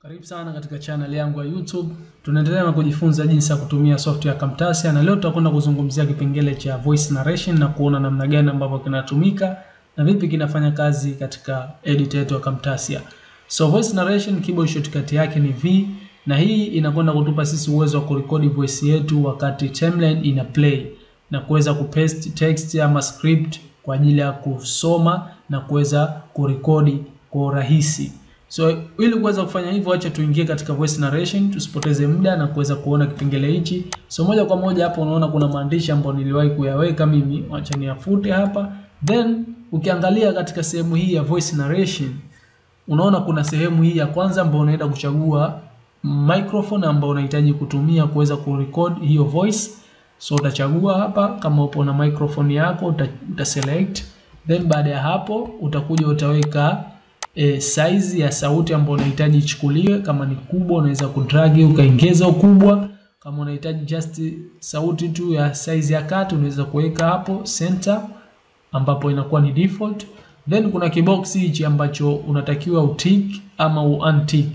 Karibu sana katika channel yangu ya YouTube. Tunaendelea na kujifunza jinsi ya kutumia software ya Camtasia, na leo tutakwenda kuzungumzia kipengele cha voice narration na kuona namna gani ambavyo kinatumika na vipi kinafanya kazi katika editor yetu ya Camtasia. So voice narration keyboard shortcut yake ni V, na hii inakwenda kutupa sisi uwezo wa kurekodi voice yetu wakati timeline ina play na kuweza kupaste text ama script kwa ajili ya kusoma na kuweza kurekodi kwa urahisi. So ili kuweza kufanya hivyo, acha tuingie katika voice narration, tusipoteze muda na kuweza kuona kipengele hichi. So moja kwa moja hapo unaona kuna maandishi ambayo niliwahi kuyaweka mimi, acha niyafute hapa. Then ukiangalia katika sehemu hii ya voice narration, unaona kuna sehemu hii ya kwanza ambayo unaenda kuchagua microphone ambayo unahitaji kutumia kuweza kurecord hiyo voice. So utachagua hapa, kama upo na microphone yako utaselect. Then baada ya hapo utakuja utaweka size ya sauti ambayo unahitaji ichukuliwe. Kama ni kubwa unaweza kudrag ukaongeza ukubwa. Kama unahitaji just sauti tu ya size ya kati unaweza kuweka hapo center ambapo inakuwa ni default. Then kuna kibox hichi ambacho unatakiwa utick ama untick.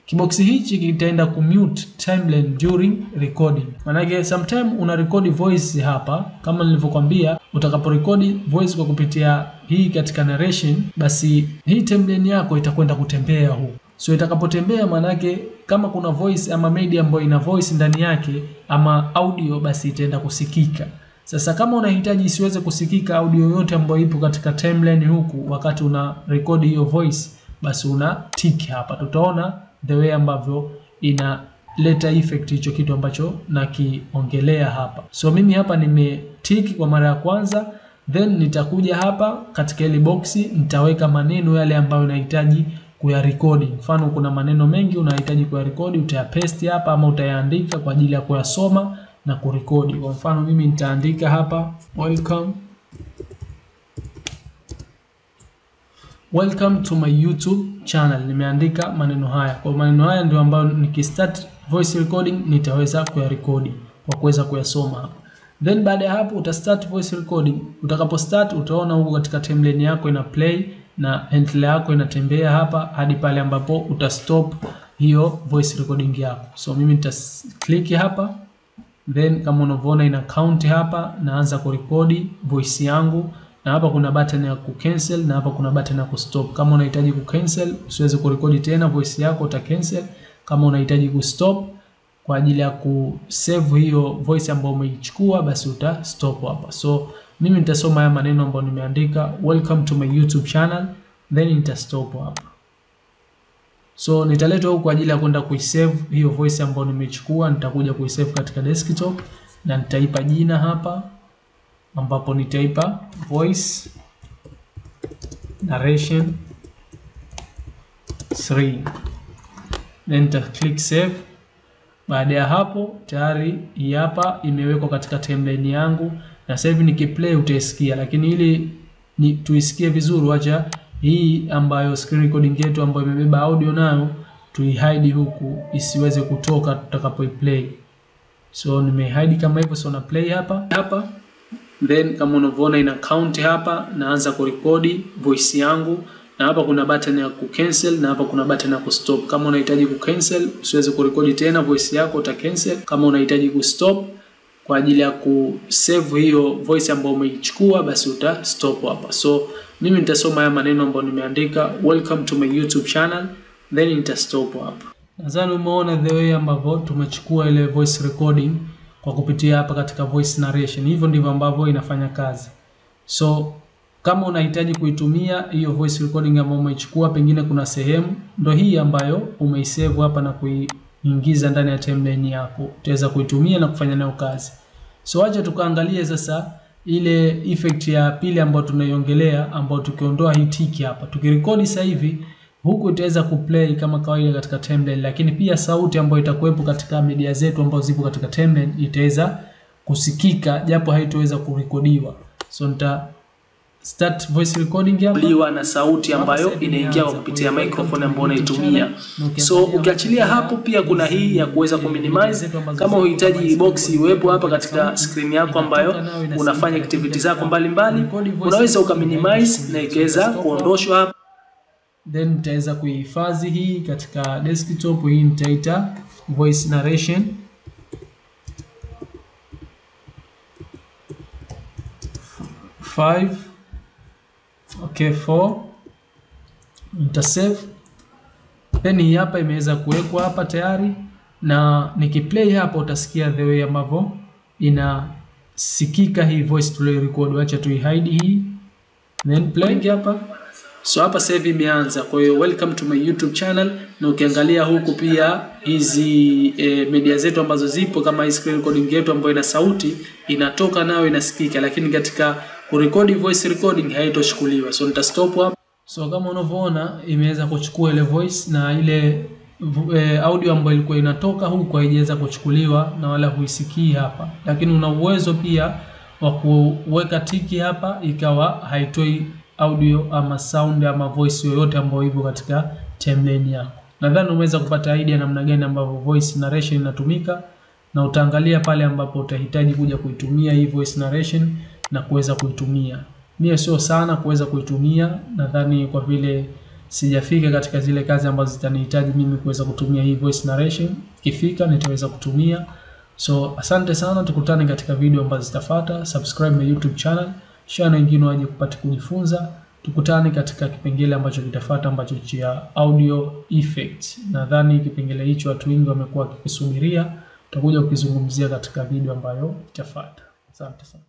Kibox hichi kitaenda kumute timeline during recording. Maana sometime una record voice hapa, kama nilivyokuambia, utakaporekodi voice kwa kupitia hii katika narration, basi hii timeline yako itakwenda kutembea huko. So itakapotembea, maana kama kuna voice ama media ambayo ina voice ndani yake ama audio, basi itaenda kusikika. Sasa kama unahitaji isiweze kusikika audio yote ambayo ipo katika timeline huku wakati una record hiyo voice, basi una tick hapa. Tutaona the way ambavyo inaleta effect hicho kitu ambacho nakiongelea hapa. So mimi hapa nimetick kwa mara ya kwanza, then nitakuja hapa katika ile box nitaweka maneno yale ambayo nahitaji kuyarekodi. Mfano kuna maneno mengi unahitaji kuyarekodi, utayapaste hapa ama utayaandika kwa ajili ya kuyasoma na kurekodi. Kwa mfano mimi nitaandika hapa Welcome to my YouTube channel. Nimeandika maneno haya. Kwa maneno haya ndio ambayo nikistart voice recording nitaweza kuyarekodi kwa kuweza kuyasoma hapa. Then baada ya hapo utastart voice recording. Utakapo start utaona huko katika timeline yako ina play na handle yako inatembea hapa hadi pale ambapo utastop hiyo voice recording yako. So mimi click hapa. Then kama unavyoona ina count hapa, naanza kurekodi voice yangu. Na hapa kuna button ya kucancel na hapa kuna button ya kustop. Kama unahitaji kucancel usiweze kurekodi tena voice yako, uta cancel. Kama unahitaji kustop kwa ajili ya kusave hiyo voice ambayo umeichukua, basi uta stop hapa. So mimi nitasoma haya maneno ambayo nimeandika, welcome to my YouTube channel, then nita stop hapa. So nitaleta huko kwa ajili ya kwenda kuisave hiyo voice ambayo nimeichukua. Nitakuja kuisave katika desktop na nitaipa jina hapa, ambapo nitaipa voice narration 3, then nita click save. Baada ya hapo tayari hii hapa imewekwa katika timeline yangu, na sasa hivi nikiplay utaisikia, lakini ili tuisikie vizuri, acha hii ambayo screen recording yetu ambayo imebeba audio nayo tuihide huku isiweze kutoka tutakapoiplay. So nimehide kama hivyo. So na play hapa. Then kama unavyoona ina count hapa, naanza kurekodi voice yangu, na hapa kuna button ya kucancel na hapa kuna button ya kustop. Kama unahitaji kucancel usiweze kurekodi tena voice yako, uta cancel. Kama unahitaji kustop kwa ajili ya kusave hiyo voice ambayo umeichukua, basi uta stop hapa. So mimi nitasoma haya maneno ambayo nimeandika, welcome to my YouTube channel, then nita stop hapa. Nadhani umeona the way ambavyo tumechukua ile voice recording kwa kupitia hapa katika voice narration. Hivyo ndivyo ambavyo inafanya kazi. So kama unahitaji kuitumia hiyo voice recording ambayo umeichukua, pengine kuna sehemu ndio hii ambayo umeisave hapa na kuiingiza ndani ya timeline yako, utaweza kuitumia na kufanya nayo kazi. So acha tukaangalie sasa ile effect ya pili ambayo tunaiongelea, ambayo tukiondoa hii tick hapa, tukirekodi sasa hivi huku itaweza kuplay kama kawaida katika timeline, lakini pia sauti ambayo itakuwepo katika media zetu ambazo zipo katika timeline itaweza kusikika japo haitoweza kurekodiwa. So nita start voice recording hapa, liwa na sauti ambayo inaingia kwa kupitia microphone ambayo unaitumia. So ukiachilia hapo, pia kuna hii ya kuweza kuminimize. Kama unahitaji box iwepo hapa katika screen yako ambayo unafanya activity zako mbalimbali, unaweza ukaminimize na ikaweza kuondoshwa hapa. then nitaweza kuihifadhi hii katika desktop. Hii nitaita Voice Narration Folder. Okay, 4 nitasave. Then hii hapa imeweza kuwekwa hapa tayari, na nikiplay hapa utasikia the way ambavyo inasikika hii voice tulio record. Acha tuihide hii, then play hapa. So hapa sasa hivi imeanza. Kwa hiyo welcome to my YouTube channel, na ukiangalia huku pia hizi media zetu ambazo zipo kama hii screen recording yetu ambayo ina sauti inatoka nayo inasikika, lakini katika kurekodi voice recording haitochukuliwa. So nita stop hapa. So kama unavyoona imeweza kuchukua ile voice, na ile audio ambayo ilikuwa inatoka huko haijaweza kuchukuliwa na wala huisikii hapa, lakini una uwezo pia wa kuweka tiki hapa ikawa haitoi audio ama sound ama voice yoyote ambayo ipo katika timeline yako. Nadhani umeweza kupata idea namna gani ambavyo voice narration inatumika, na utaangalia pale ambapo utahitaji kuja kuitumia hii voice narration na kuweza kuitumia. Mimi sio sana kuweza kuitumia, nadhani kwa vile sijafika katika zile kazi ambazo zitanihitaji mimi kuweza kutumia hii voice narration. Ikifika nitaweza kutumia. So asante sana, tukutane katika video ambazo zitafuata. Subscribe my YouTube channel, share na wengine waje kupata kujifunza. Tukutane katika kipengele ambacho kitafuata ambacho cha audio effect. Nadhani kipengele hicho watu wengi wamekuwa wakisubiria. Tutakuja kukizungumzia katika video ambayo itafuata. Asante sana.